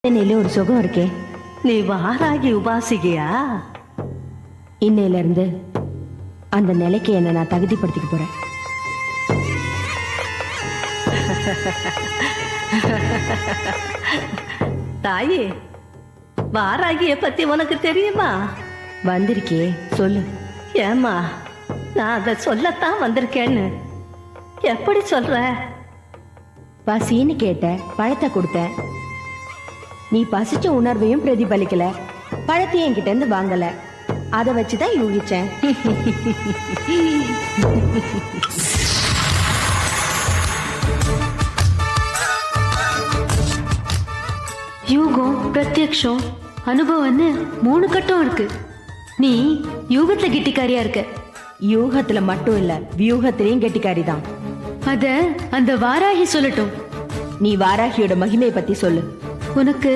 இன்னையில ஒரு சுகம் இருக்கே. நீ வாராகி உபாசிகையா? இன்னையில இருந்து அந்த நிலைக்கு என்ன நான் தகுதிப்படுத்திக்க போறேன். தாயே, வாராகிய பத்தி உனக்கு தெரியுமா? வந்திருக்கே, சொல்லு. ஏமா, நான் அதை சொல்லத்தான் வந்திருக்கேன்னு. எப்படி சொல்ற? பசின்னு கேட்ட, பழத்தை கொடுத்தேன். நீ பசிச்ச உணர்வையும் பிரதிபலிக்கல, பழத்தையும் என்கிட்ட இருந்து வாங்கல. அதை வச்சுதான் யூகிச்சேன். யூகம், பிரத்யக்ஷம், அனுபவம்னு 3 கட்டம் இருக்கு. நீ யூகத்துல கெட்டிக்காரியா இருக்க. யூகத்துல மட்டும் இல்ல, வியூகத்திலையும் கெட்டிக்காரிதான். அத அந்த வாராகி சொல்லட்டும். நீ வாராகியோட மகிமையை பத்தி சொல்லு. உனக்கு